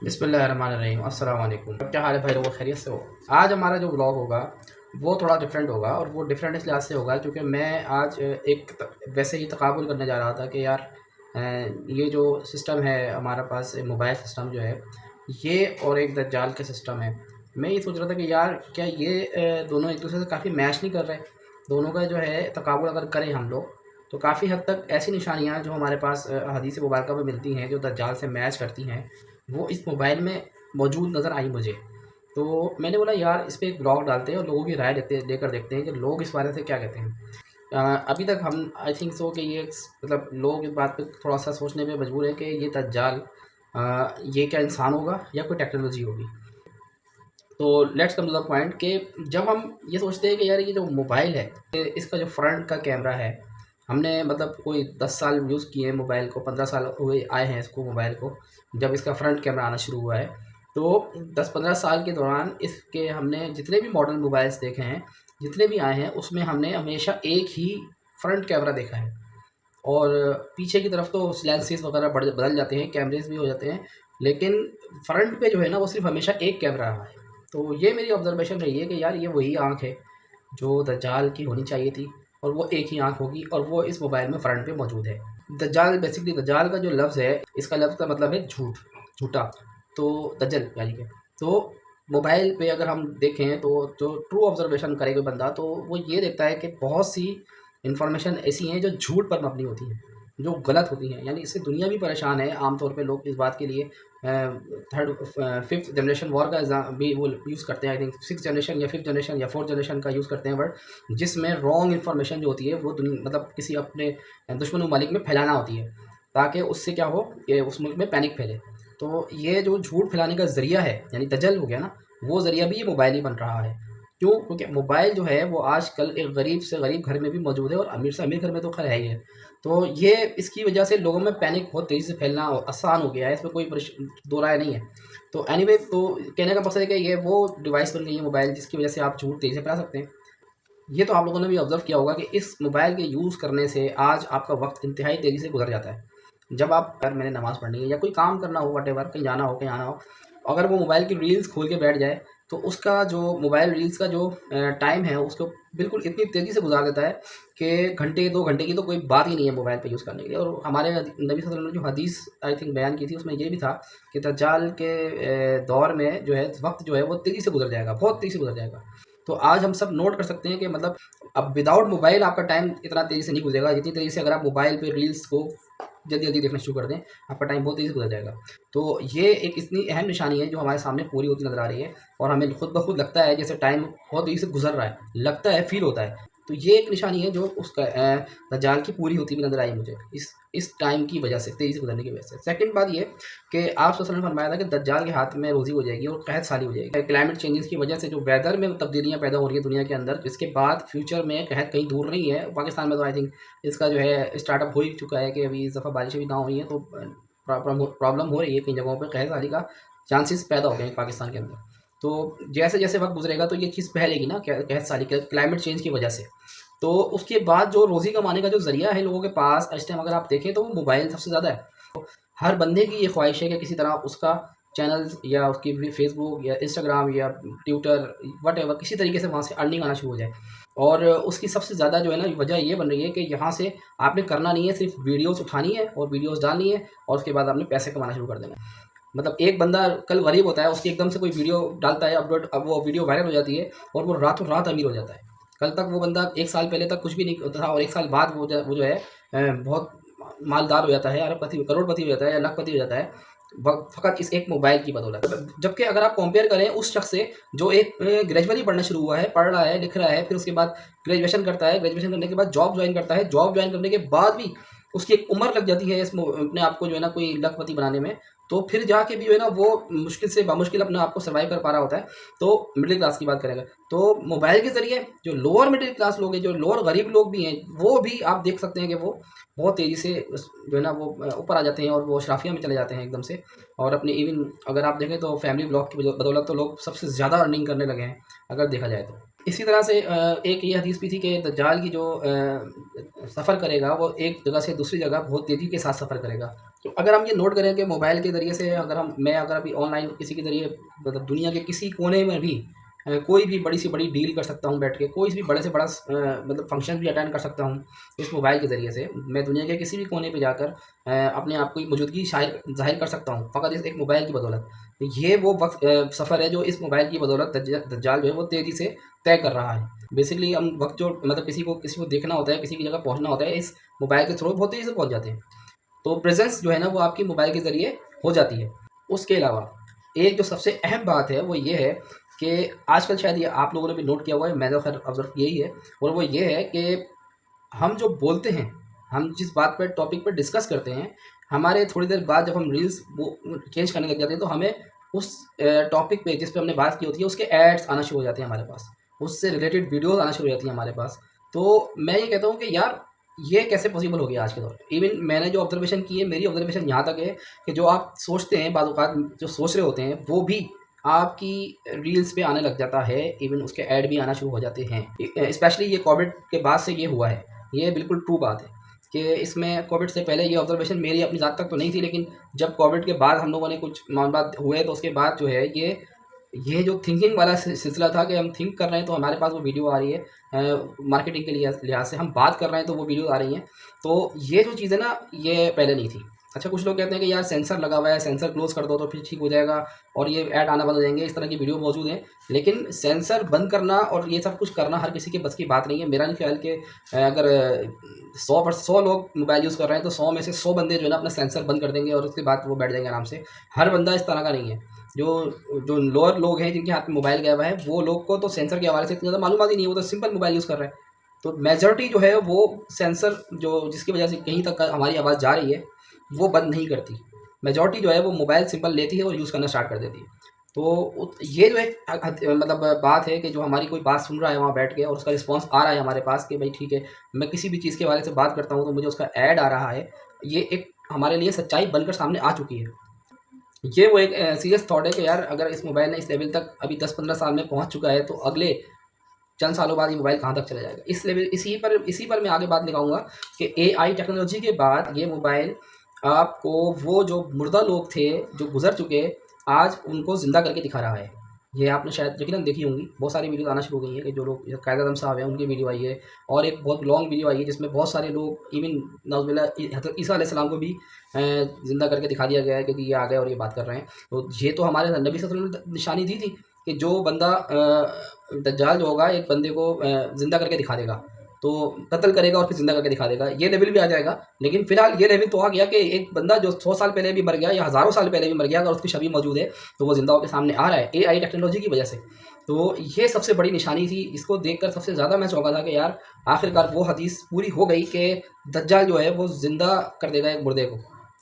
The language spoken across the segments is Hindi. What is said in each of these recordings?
बिस्मिल्लाहिर्रहमानिर्रहीम अस्सलाम वालेकुम। क्या हाल है भाई लोगों, खैरियत से हो? आज हमारा जो व्लॉग होगा वो थोड़ा डिफरेंट होगा, और वो डिफरेंट इस लिहाज से होगा क्योंकि मैं आज वैसे ही तकाबुल करने जा रहा था कि यार ये जो सिस्टम है हमारा पास, मोबाइल सिस्टम जो है ये और एक दज्जाल का सिस्टम है। मैं ये सोच रहा था कि यार क्या ये दोनों एक दूसरे से काफ़ी मैच नहीं कर रहे? दोनों का जो है तकाबुल अगर करें हम लोग तो काफ़ी हद तक ऐसी निशानियाँ जो हमारे पास हदीस मुबारका में मिलती हैं जो दज्जाल से मैच करती हैं, वो इस मोबाइल में मौजूद नज़र आई मुझे। तो मैंने बोला यार इस पे एक ब्लॉग डालते हैं और लोगों की राय लेकर देखते हैं कि लोग इस बारे से क्या कहते हैं। अभी तक हम आई थिंक सो कि ये मतलब लोग इस बात पे थोड़ा सा सोचने पे मजबूर हैं कि ये दज्जाल ये क्या इंसान होगा या कोई टेक्नोलॉजी होगी। तो let's come to the point कि जब हम ये सोचते हैं कि यार ये जो मोबाइल है, इसका जो फ्रंट का कैमरा है, हमने मतलब कोई 10 साल यूज़ किए हैं मोबाइल को, 15 साल हुए आए हैं इसको मोबाइल को, जब इसका फ्रंट कैमरा आना शुरू हुआ है। तो 10-15 साल के दौरान इसके हमने जितने भी मॉडल मोबाइल्स देखे हैं, जितने भी आए हैं, उसमें हमने हमेशा एक ही फ्रंट कैमरा देखा है। और पीछे की तरफ तो लेंसेज वगैरह बदल जाते हैं, कैमरेज भी हो जाते हैं, लेकिन फ्रंट पे जो है ना वो सिर्फ हमेशा एक कैमरा रहा है। तो ये मेरी ऑब्जर्वेशन रही है कि यार ये वही आँख है जो दज्जाल की होनी चाहिए थी, और वो एक ही आँख होगी, और वो इस मोबाइल में फ्रंट पे मौजूद है। दज्जाल बेसिकली, दज्जाल का जो लफ्ज़ है, इसका लफ्ज़ का मतलब है झूठ, झूठा। तो दज्जल यानी कि, तो मोबाइल पे अगर हम देखें तो जो ट्रू ऑब्जर्वेशन करे कोई बंदा, तो वो ये देखता है कि बहुत सी इन्फॉर्मेशन ऐसी हैं जो झूठ पर मबनी होती हैं, जो गलत होती हैं। यानी इससे दुनिया भी परेशान है। आम तौर पे लोग इस बात के लिए थर्ड फिफ्थ जनरेशन वॉर का भी वो यूज़ करते हैं। आई थिंक सिक्स जनरेशन या फिफ्थ जनरेशन या फोर्थ जनरेशन का यूज़ करते हैं वर्ड, जिसमें रॉन्ग इन्फॉर्मेशन जो होती है वो मतलब किसी अपने दुश्मन ममालिक में फैलाना होती है, ताकि उससे क्या हो कि उस मुल्क में पैनिक फैले। तो ये जो झूठ फैलाने का ज़रिया है, यानी दजल हो गया ना, वो ज़रिया भी ये मोबाइल ही बन रहा है। क्यों? क्योंकि मोबाइल जो है वो आजकल एक गरीब से गरीब घर में भी मौजूद है, और अमीर से अमीर घर में तो खैर है ही है। तो ये इसकी वजह से लोगों में पैनिक बहुत तेज़ी से फैलना आसान हो गया है, इसमें कोई दो राय नहीं है। तो एनीवे, तो कहने का मकसद है कि ये वो डिवाइस बन गई है मोबाइल, जिसकी वजह से आप झूठ तेज़ी से फैला सकते हैं। ये तो आप लोगों ने भी ऑब्ज़र्व किया होगा कि इस मोबाइल के यूज़ करने से आज आपका वक्त इंतहाई तेज़ी से गुजर जाता है। जब आप, अगर मैंने नमाज़ पढ़नी है या कोई काम करना हो, व्हाटएवर, कहीं जाना हो, कहीं आना हो, अगर वो मोबाइल की रील्स खोल के बैठ जाए, तो उसका जो मोबाइल रील्स का जो टाइम है उसको बिल्कुल इतनी तेज़ी से गुजार देता है कि घंटे 2 घंटे की तो कोई बात ही नहीं है मोबाइल पे यूज़ करने के लिए। और हमारे नबी सल्लल्लाहु अलैहि वसल्लम ने जो हदीस आई थिंक बयान की थी, उसमें ये भी था कि दज्जाल के दौर में जो है वक्त जो है वो तेज़ी से गुजर जाएगा, बहुत तेज़ी से गुजर जाएगा। तो आज हम सब नोट कर सकते हैं कि मतलब अब विदाउट मोबाइल आपका टाइम इतना तेज़ी से नहीं गुजरेगा जितनी तेज़ी से अगर आप मोबाइल पे रील्स को जल्दी-जल्दी देखना शुरू कर दें, आपका टाइम बहुत तेज़ी से गुजर जाएगा। तो ये एक इतनी अहम निशानी है जो हमारे सामने पूरी होती नज़र आ रही है, और हमें खुद ब खुद लगता है जैसे टाइम बहुत तेज़ी से गुज़र रहा है, लगता है, फ़ील होता है। तो ये एक निशानी है जो उसका दज्जाल की पूरी होती हुई नज़र आई मुझे, इस टाइम की वजह से, तेज़ी से गुज़रने की वजह से। सेकंड बात ये कि आप सल्लल्लाहु अलैहि वसल्लम ने फरमाया था कि दज्जाल के हाथ में रोज़ी हो जाएगी और कहत साली हो जाएगी। क्लाइमेट चेंजेस की वजह से जो वेदर में तब्दीलियाँ पैदा हो रही है दुनिया के अंदर, जिसके बाद फ्यूचर में कहत कहीं दूर नहीं है। पाकिस्तान में तो आई थिंक इसका जो है स्टार्टअप हो ही चुका है कि अभी इस दफ़ा बारिशें भी ना हुई हैं, तो प्रॉब्लम हो रही है कई जगहों पे, कहत साली का चांसेस पैदा हो गए हैं पाकिस्तान के अंदर। तो जैसे-जैसे वक़्त गुज़रेगा तो ये चीज़ फैलेगी ना, कहत साली के क्लाइमेट चेंज की वजह से। तो उसके बाद जो रोज़ी कमाने का जो ज़रिया है लोगों के पास इस टाइम, अगर आप देखें तो वो मोबाइल सबसे ज़्यादा है। हर बंदे की ये ख्वाहिश है कि किसी तरह उसका चैनल्स या उसकी फेसबुक या इंस्टाग्राम या ट्विटर व्हाटएवर, किसी तरीके से वहाँ से अर्निंग आना शुरू हो जाए। और उसकी सबसे ज़्यादा जो है ना वजह ये बन रही है कि यहाँ से आपने करना नहीं है, सिर्फ वीडियोस उठानी है और वीडियोस डालनी है, और उसके बाद आपने पैसे कमाना शुरू कर देना है। मतलब एक बंदा कल गरीब होता है, उसकी एकदम से कोई वीडियो डालता है अपलोड, अब वो वीडियो वायरल हो जाती है और वो रातों रात अमीर हो जाता है। कल तक वो बंदा 1 साल पहले तक कुछ भी नहीं होता था, और 1 साल बाद वो जो है बहुत मालदार हो जाता है, अरबपति, करोड़पति हो जाता है या लाखपति हो जाता है, फ़कत इस एक मोबाइल की बदौलत। जबकि अगर आप कंपेयर करें उस शख्स से जो एक ग्रेजुअली पढ़ना शुरू हुआ है, पढ़ रहा है, लिख रहा है, फिर उसके बाद ग्रेजुएशन करता है, ग्रेजुएशन करने के बाद जॉब जॉइन करता है, जॉब जॉइन करने के बाद भी उसकी एक उम्र लग जाती है अपने आप को जो है ना कोई लखपति बनाने में, तो फिर जाके भी जो है ना वो मुश्किल से बामुश्किल अपने आप को सर्वाइव कर पा रहा होता है। तो मिडिल क्लास की बात करेंगे तो मोबाइल के ज़रिए जो लोअर मिडिल क्लास लोग हैं, जो लोअर गरीब लोग भी हैं, वो भी आप देख सकते हैं कि वो बहुत तेज़ी से जो है ना वो ऊपर आ जाते हैं, और वो अशराफिया में चले जाते हैं एकदम से। और अपने इवन अगर आप देखें तो फैमिली ब्लॉग की बदौलत तो लोग सबसे ज़्यादा अर्निंग करने लगे हैं, अगर देखा जाए तो। इसी तरह से एक ये हदीस भी थी कि दज्जाल की जो सफ़र करेगा वो एक जगह से दूसरी जगह बहुत तेज़ी के साथ सफ़र करेगा। तो अगर हम ये नोट करें कि मोबाइल के ज़रिए से अगर अभी ऑनलाइन किसी के ज़रिए मतलब दुनिया के किसी कोने में भी कोई भी बड़ी से बड़ी डील कर सकता हूँ बैठ के, कोई भी बड़े से बड़ा मतलब फ़ंक्शन भी अटेंड कर सकता हूँ इस मोबाइल के ज़रिए से। मैं दुनिया के किसी भी कोने पे जाकर अपने आप की मौजूदगी ज़ाहिर कर सकता हूँ फ़कत इस एक मोबाइल की बदौलत। तो ये वो वक़्त सफ़र है जो इस मोबाइल की बदौलत दज्जाल जो है वो तेज़ी से तय कर रहा है। बेसिकली हम वक़्त जो मतलब किसी को देखना होता है, किसी की जगह पहुँचना होता है, इस मोबाइल के थ्रू बहुत तेज़ी से पहुँच जाते हैं। तो प्रेजेंस जो है ना वो आपकी मोबाइल के ज़रिए हो जाती है। उसके अलावा एक जो सबसे अहम बात है वो ये है कि आजकल शायद ये आप लोगों ने भी नोट किया हुआ है, मैंने तो खैर ऑब्ज़र्व किया ही है, और वो ये है कि हम जो बोलते हैं, हम जिस बात पे टॉपिक पे डिस्कस करते हैं, हमारे थोड़ी देर बाद जब हम रील्स वो चेंज करने लग जाते हैं तो हमें उस टॉपिक पे जिस पे हमने बात की होती है उसके एड्स आना शुरू हो जाते हैं हमारे पास। उससे रिलेटेड वीडियोज़ आना शुरू हो जाती हैं हमारे पास। तो मैं ये कहता हूँ कि यार ये कैसे पॉसिबल हो गया आज के दौर में? इवन मैंने जो ऑब्ज़र्वेशन की है, मेरी ऑब्ज़र्वेशन यहाँ तक है कि जो आप सोचते हैं बाद औक़ात जो सोच रहे होते हैं, वो भी आपकी रील्स पे आने लग जाता है, इवन उसके ऐड भी आना शुरू हो जाते हैं। स्पेशली ये कोविड के बाद से ये हुआ है। ये बिल्कुल ट्रू बात है कि इसमें कोविड से पहले ये ऑब्ज़र्वेशन मेरी अपनी ज़ात तक तो नहीं थी, लेकिन जब कोविड के बाद हम लोगों ने कुछ मामलात हुए तो उसके बाद जो है ये जो थिंकिंग वाला सिलसिला था कि हम थिंक कर रहे हैं तो हमारे पास वो वीडियो आ रही है, मार्केटिंग के लिहाज से हम बात कर रहे हैं तो वो वीडियो आ रही हैं। तो ये जो चीज़ है ना ये पहले नहीं थी। अच्छा, कुछ लोग कहते हैं कि यार सेंसर लगा हुआ है, सेंसर क्लोज़ कर दो तो फिर ठीक हो जाएगा और ये ऐड आना बंद हो जाएँगे, इस तरह की वीडियो मौजूद हैं। लेकिन सेंसर बंद करना और ये सब कुछ करना हर किसी के बस की बात नहीं है। मेरा नहीं ख़्याल कि अगर 100 लोग मोबाइल यूज़ कर रहे हैं तो 100 में से 100 बंदे जो है ना अपना सेंसर बंद कर देंगे और उसके बाद वो बैठ जाएँगे आराम से। हर बंदा इस तरह का नहीं है। जो जो लोअर लोग हैं जिनके हाथ में मोबाइल गया हुआ है, वो लोग को तो सेंसर के हवाले से इतनी ज़्यादा मालूमात ही नहीं है, वो तो सिंपल मोबाइल यूज़ कर रहे हैं। तो मेजॉरिटी जो है वो सेंसर जो जिसकी वजह से कहीं तक हमारी आवाज़ जा रही है, वो बंद नहीं करती। मेजॉरिटी जो है वो मोबाइल सिंपल लेती है और यूज़ करना स्टार्ट कर देती है। तो ये जो एक मतलब बात है कि जो हमारी कोई बात सुन रहा है वहाँ बैठ के और उसका रिस्पॉन्स आ रहा है हमारे पास कि भाई ठीक है, मैं किसी भी चीज़ के बारे से बात करता हूँ तो मुझे उसका ऐड आ रहा है। ये एक हमारे लिए सच्चाई बनकर सामने आ चुकी है। ये वो एक सीरियस थॉट है कि यार अगर इस मोबाइल ने इस लेवल तक अभी 10-15 साल में पहुँच चुका है, तो अगले चंद सालों बाद ये मोबाइल कहाँ तक चला जाएगा। इसी पर मैं आगे बात दिखाऊँगा कि एआई टेक्नोलॉजी के बाद ये मोबाइल आपको वो जो मुर्दा लोग थे, जो गुज़र चुके, आज उनको ज़िंदा करके दिखा रहा है। ये आपने शायद यकीनन देखी होंगी, बहुत सारी वीडियोज़ आना शुरू हो गई हैं कि जो लोग कायद आज़म साहब हैं, उनकी वीडियो आई है और एक बहुत लॉन्ग वीडियो आई है जिसमें बहुत सारे लोग इवन नाउज़ुबिल्लाह हज़रत ईसा अलैहिस्सलाम को भी ज़िंदा करके दिखा दिया गया है कि ये आ गए और ये बात कर रहे हैं। तो ये तो हमारे नबी सल्लल्लाहु अलैहि वसल्लम ने निशानी दी थी कि जो बंदा दज्जाल जो होगा एक बंदे को ज़िंदा करके दिखा देगा, तो कत्ल करेगा और फिर ज़िंदा करके दिखा देगा। ये लेवल भी आ जाएगा, लेकिन फ़िलहाल ये लेवल तो आ गया कि एक बंदा जो 100 साल पहले भी मर गया या हज़ारों साल पहले भी मर गया, अगर उसकी छवि मौजूद है, तो वो ज़िंदा होके सामने आ रहा है एआई टेक्नोलॉजी की वजह से। तो ये सबसे बड़ी निशानी थी, इसको देखकर सबसे ज़्यादा मैं चौंका था कि यार आखिरकार वो हदीस पूरी हो गई कि दज्जाल जो है वो ज़िंदा कर देगा एक मुर्दे को।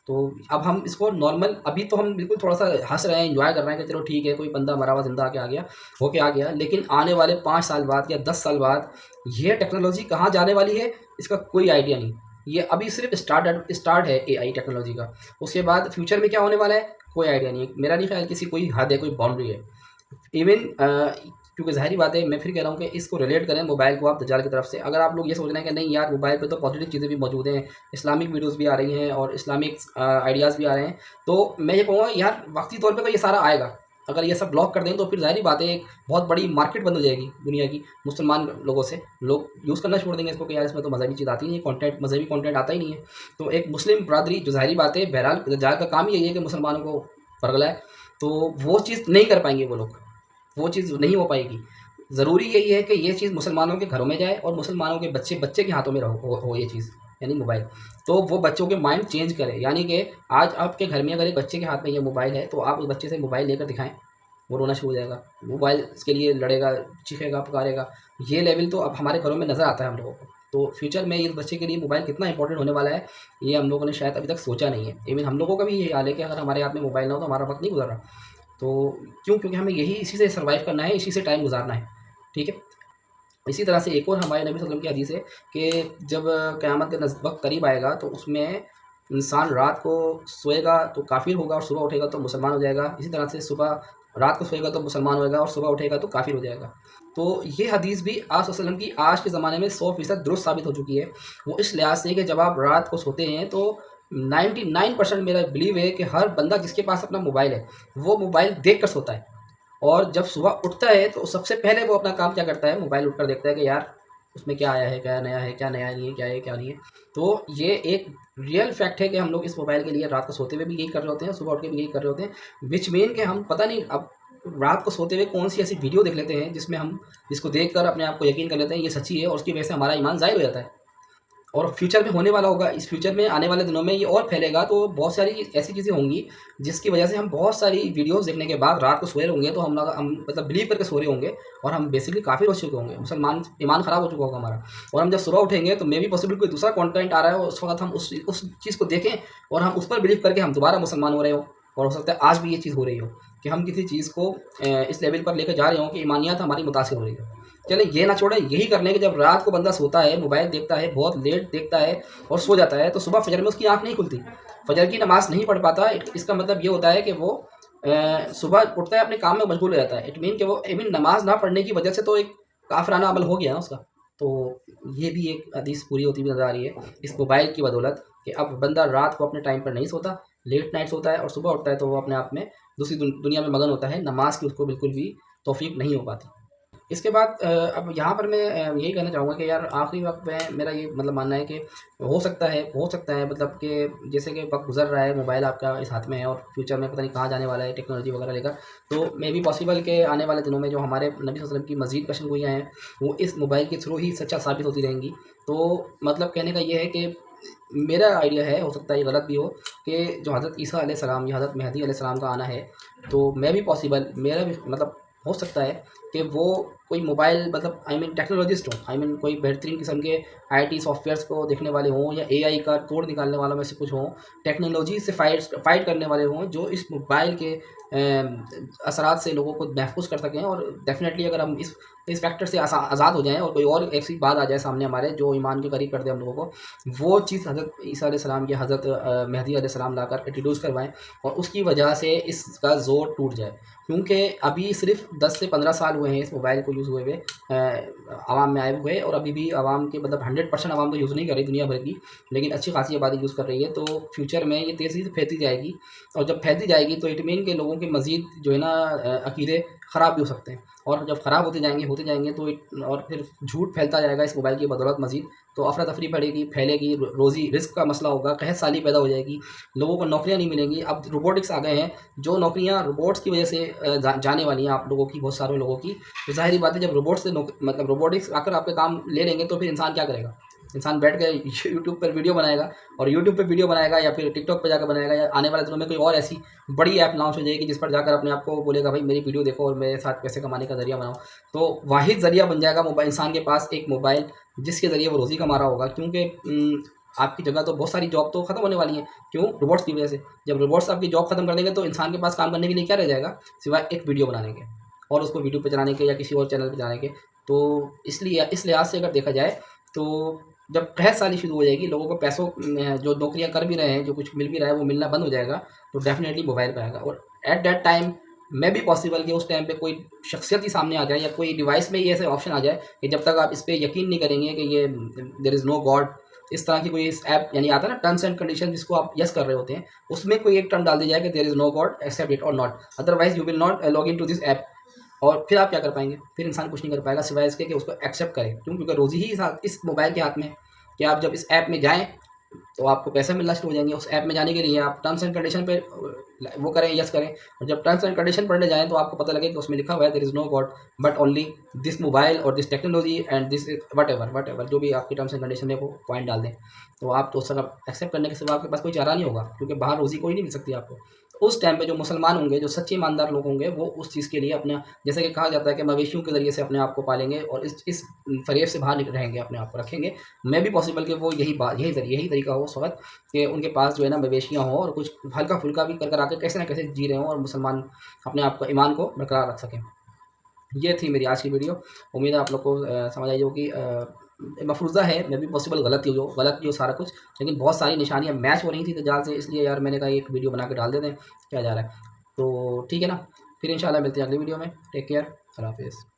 तो अब हम इसको नॉर्मल अभी तो हम बिल्कुल थोड़ा-सा हँस रहे हैं, एन्जॉय कर रहे हैं कि चलो ठीक है, कोई बंदा मरा हुआ ज़िंदा होके आ गया। लेकिन आने वाले 5 साल बाद या 10 साल बाद ये टेक्नोलॉजी कहाँ जाने वाली है, इसका कोई आइडिया नहीं। ये अभी सिर्फ़ स्टार्ट है एआई टेक्नोलॉजी का। उसके बाद फ्यूचर में क्या होने वाला है, कोई आइडिया नहीं है। मेरा नहीं ख़्याल किसी कोई हद है, कोई बाउंड्री है। इवन क्योंकि ज़ाहिर-सी बात है, मैं फिर कह रहा हूँ कि इसको रिलेट करें मोबाइल को आप दज्जाल की तरफ से। अगर आप लोग ये सोच रहे हैं कि नहीं यार मोबाइल पे तो पॉज़िटिव चीज़ें भी मौजूद हैं, इस्लामिक वीडियोज़ भी आ रही हैं और इस्लामिक आइडियाज़ भी आ रहे हैं, तो मैं ये कहूँगा यार वक़्ती तौर पे तो ये सारा आएगा। अगर ये सब ब्लॉक कर दें तो फिर ज़ाहिर-सी बात है एक बहुत बड़ी मार्केट बंद हो जाएगी दुनिया की मुसलमान लोगों से। लोग यूज़ करना छोड़ देंगे इसको कि यार इसमें तो मज़हबी चीज़ आती नहीं है, मज़हबी कंटेंट आता ही नहीं है। तो एक मुस्लिम बिरादरी जो ज़ाहिर-सी बात है बहरहाल दज्जाल का काम ही यही है कि मुसलमानों को परगलाए, तो वो चीज़ नहीं कर पाएँगे वो लोग। वो चीज़ नहीं हो पाएगी। ज़रूरी यही है कि ये चीज़ मुसलमानों के घरों में जाए और मुसलमानों के बच्चे के हाथों में हो ये चीज़, यानी मोबाइल। तो वो बच्चों के माइंड चेंज करे, यानी कि आज आपके घर में अगर एक बच्चे के हाथ में ये मोबाइल है, तो आप उस बच्चे से मोबाइल लेकर दिखाएँ, वो रोना शुरू हो जाएगा। मोबाइल के लिए लड़ेगा, चीखेगा, पुकारेगा। ये लेवल तो अब हमारे घरों में नज़र आता है हम लोगों को। तो फ्यूचर में इस बच्चे के लिए मोबाइल कितना इंपॉर्टेंट होने वाला है, ये हम लोगों ने शायद अभी तक सोचा नहीं है। इवन हम लोगों का भी यही हाल है कि अगर हमारे हाथ में मोबाइल ना हो तो हमारा वक़्त नहीं गुज़र रहा। तो क्यों? क्योंकि हमें यही इसी से सर्वाइव करना है, इसी से टाइम गुज़ारना है, ठीक है? इसी तरह से एक और हमारे नबी सल्लल्लाहु अलैहि वसल्लम की हदीस है कि जब क़यामत का वक़्त करीब आएगा तो उसमें इंसान रात को सोएगा तो काफ़िर होगा और सुबह उठेगा तो मुसलमान हो जाएगा। इसी तरह से सुबह रात को सोएगा तो मुसलमान होएगा और सुबह उठेगा तो काफ़िर हो जाएगा। तो ये हदीस भी आप सल्लल्लाहु अलैहि वसल्लम की आज के ज़माने में 100% दुरुस्त साबित हो चुकी है। वो इस लिहाज़ से कि जब आप रात को सोते हैं तो 99% मेरा बिलीव है कि हर बंदा जिसके पास अपना मोबाइल है वो मोबाइल देख कर सोता है। और जब सुबह उठता है तो सबसे पहले वो अपना काम क्या करता है, मोबाइल उठकर देखता है कि यार उसमें क्या आया है, क्या नया है, क्या नया नहीं है, क्या है क्या नहीं है। तो ये एक रियल फैक्ट है कि हम लोग इस मोबाइल के लिए रात को सोते हुए भी यही कर रहे होते हैं, सुबह उठ के भी यही कर रहे होते हैं। विच मीन कि हम पता नहीं अब रात को सोते हुए कौन सी ऐसी वीडियो देख लेते हैं जिसमें हम जिसको देख कर अपने आप को यकीन कर लेते हैं ये सच्ची है, और उसकी वजह से हमारा ईमान ज़ाहिर हो जाता है। और फ्यूचर में होने वाला होगा, इस फ्यूचर में आने वाले दिनों में ये और फैलेगा, तो बहुत सारी ऐसी चीज़ें होंगी जिसकी वजह से हम बहुत सारी वीडियोस देखने के बाद रात को सोए होंगे, तो हम मतलब बिलीव करके सो रहे होंगे और हम बेसिकली काफ़ी रोज चुके होंगे, मुसलमान ईमान ख़राब हो चुका होगा हमारा। और हम जब सुबह उठेंगे तो मे भी पॉसिबल कोई दूसरा कंटेंट आ रहा है और उस वक्त हम उस चीज़ को देखें और हम उस पर बिलीव करके हम दोबारा मुसलमान हो रहे हो। और हो सकता है आज भी ये चीज़ हो रही हो कि हम किसी चीज़ को इस लेवल पर लेकर जा रहे हो कि ईमानियत हमारी मुतासिर हो रही है। चले ये ना छोड़ें, यही कर लें कि जब रात को बंदा सोता है, मोबाइल देखता है, बहुत लेट देखता है और सो जाता है, तो सुबह फजर में उसकी आँख नहीं खुलती, फजर की नमाज़ नहीं पढ़ पाता। इसका मतलब ये होता है कि वो सुबह उठता है अपने काम में मशगूल हो जाता है। इट मीन कि वो इवन नमाज़ ना पढ़ने की वजह से तो एक काफराना अमल हो गया ना उसका। तो ये भी एक हदीस पूरी होती हुई नज़र आ रही है इस मोबाइल की बदौलत कि अब बंदा रात को अपने टाइम पर नहीं सोता, लेट नाइट सोता है और सुबह उठता है तो वो अपने आप में दूसरी दुनिया में मगन होता है, नमाज़ की उसको बिल्कुल भी तौफ़ीक नहीं हो पाती। इसके बाद अब यहाँ पर मैं यही कहना चाहूँगा कि यार आखिरी वक्त में मेरा ये मतलब मानना है कि हो सकता है मतलब कि जैसे कि वक्त गुजर रहा है, मोबाइल आपका इस हाथ में है और फ्यूचर में पता नहीं कहाँ जाने वाला है टेक्नोलॉजी वगैरह लेकर। तो मे बी पॉसिबल के आने वाले दिनों में जो हमारे नबी सल्लल्लाहु अलैहि वसल्लम की मज़ीद पेशन गोइयाँ हैं वो इस मोबाइल के थ्रू ही सच्चा साबित होती रहेंगी। तो मतलब कहने का ये है कि मेरा आइडिया है, हो सकता है ये गलत भी हो, कि जो हज़रत ईसा अलैहि सलाम या हज़रत मेहदी अलैहि सलाम का आना है, तो मैं भी पॉसिबल मेरा भी मतलब हो सकता है कि वो कोई मोबाइल मतलब आई मीन टेक्नोलॉजिस्ट हो, आई मीन कोई बेहतरीन किस्म के आईटी सॉफ्टवेयर्स को देखने वाले हों या एआई का तोड़ निकालने वालों में से कुछ हों, टेक्नोलॉजी से फाइट करने वाले हों जो इस मोबाइल के असरात से लोगों को महफूज कर सकें। और डेफिनेटली अगर हम इस फैक्टर से आज़ाद हो जाएँ और कोई और ऐसी बात आ जाए सामने हमारे जो ईमान के करीब कर दे हम लोगों को, वो चीज़ हज़रत ईसा अलैहि सलाम या हज़रत मेहदी अलैहि सलाम लाकर इंट्रोड्यूस करवाएँ और उसकी वजह से इसका ज़ोर टूट जाए। क्योंकि अभी सिर्फ 10 से 15 साल हुए हैं इस मोबाइल को यूज़ हुए हुए आवाम में आए हुए, और अभी भी आवाम के मतलब 100% आवाम तो यूज़ नहीं कर रही दुनिया भर की, लेकिन अच्छी खासी आबादी यूज़ कर रही है। तो फ्यूचर में ये तेज़ी से फैलती जाएगी और जब फैलती जाएगी तो इट मीन के लोगों के मज़ीद जो है ना अकीदे ख़राब भी हो सकते हैं, और जब ख़राब होते जाएंगे तो और फिर झूठ फैलता जाएगा इस मोबाइल की बदौलत मज़ीद, तो अफरा तफरी बढ़ेगी, फैलेगी, रोज़ी रिस्क का मसला होगा, कहत साली पैदा हो जाएगी, लोगों को नौकरियाँ नहीं मिलेंगी। अब रोबोटिक्स आ गए हैं, जो नौकरियाँ रोबोट्स की वजह से जाने वाली हैं आप लोगों की, बहुत सारे लोगों की। तो ज़ाहिर-सी बात है जब रोबोट से मतलब रोबोटिक्स आकर आपके काम ले लेंगे तो फिर इंसान क्या करेगा? इंसान बैठ के यूट्यूब पर वीडियो बनाएगा, और यूट्यूब पे वीडियो बनाएगा या फिर टिकटॉक पे जाकर बनाएगा, या आने वाले दिनों में कोई और ऐसी बड़ी ऐप लॉन्च हो जाएगी जिस पर जाकर अपने आप को बोलेगा भाई मेरी वीडियो देखो और मेरे साथ पैसे कमाने का ज़रिया बनाओ। तो वाहिद ज़रिया बन जाएगा मोबाइल, इंसान के पास एक मोबाइल जिसके ज़रिए वो रोज़ी कमा रहा होगा। क्योंकि आपकी जगह तो बहुत सारी जॉब तो ख़त्म होने वाली हैं। क्यों? रोबोट्स की वजह से। जब रोबोट्स आपकी जॉब ख़त्म कर देंगे तो इंसान के पास काम करने के लिए क्या रह जाएगा? सिवाय एक वीडियो बनाने के और उसको यूट्यूब पे चलाने के या किसी और चैनल पे चलाने के। तो इसलिए इस लिहाज से अगर देखा जाए तो जब कहत साली शुरू हो जाएगी, लोगों को पैसों जो नौकरियाँ कर भी रहे हैं, जो कुछ मिल भी रहा है वो मिलना बंद हो जाएगा, तो डेफ़िनेटली मोबाइल पे आएगा। और at that time may be possible कि उस टाइम पे कोई शख्सियत ही सामने आ जाए या कोई डिवाइस में ही ऐसे ऑप्शन आ जाए कि जब तक आप इस पे यकीन नहीं करेंगे कि ये देयर इज़ नो गॉड, इस तरह की कोई इस ऐप यानी आता है ना टर्म्स एंड कंडीशन जिसको आप येस कर रहे होते हैं, उसमें कोई एक टर्म डाल दिया जाए कि there is no God except it और not, otherwise you will not log in to this app. और फिर आप क्या कर पाएँगे? फिर इंसान कुछ नहीं कर पाएगा सिवाय इसके कि उसको एक्सेप्ट करे। क्यों? क्योंकि रोज़ी ही इस मोबाइल के हाथ में है कि आप जब इस ऐप में जाएँ तो आपको पैसे मिलना शुरू हो जाएँगे। उस ऐप में जाने के लिए आप टर्म्स एंड कंडीशन पे वो करें, येस करें, और जब टर्म्स एंड कंडीशन पढ़ने जाएँ तो आपको पता लगे कि उसमें लिखा हुआ है there is no God but only this mobile और this technology and this whatever जो भी आपकी टर्म्स एंड कंडीशन में वो पॉइंट डाल दें। तो आप तो उसका एक्सेप्ट करने के सिवा आपके पास कोई चारा नहीं होगा, क्योंकि बाहर रोज़ी कोई नहीं मिल सकती आपको। तो उस टाइम पे जो मुसलमान होंगे, जो सच्चे ईमानदार लोग होंगे, वो उस चीज़ के लिए अपना, जैसे कि कहा जाता है कि मवेशियों के ज़रिए से अपने आप को पालेंगे और इस फ़रेब से बाहर रहेंगे, अपने आप को रखेंगे। मे बी पॉसिबल कि वो यही तरीका हो उस वक़्त कि उनके पास जो है ना मवेशियाँ हों और कुछ हल्का-फुल्का भी कर आके कैसे न कैसे जी रहे हों और मुसलमान अपने आप को ईमान को बरकरार रख सकें। ये थी मेरी आज की वीडियो। उम्मीद है आप लोग को समझ आई होगी। मफ़रूज़ा है, मे बी पॉसिबल गलत ही हो सारा कुछ, लेकिन बहुत सारी निशानियाँ मैच हो रही थी दज्जाल से, इसलिए यार मैंने कहा एक वीडियो बना के डाल देते हैं, क्या जा रहा है। तो ठीक है ना, फिर इंशाल्लाह मिलते हैं अगली वीडियो में। टेक केयर, अल्लाह हाफ़िज़।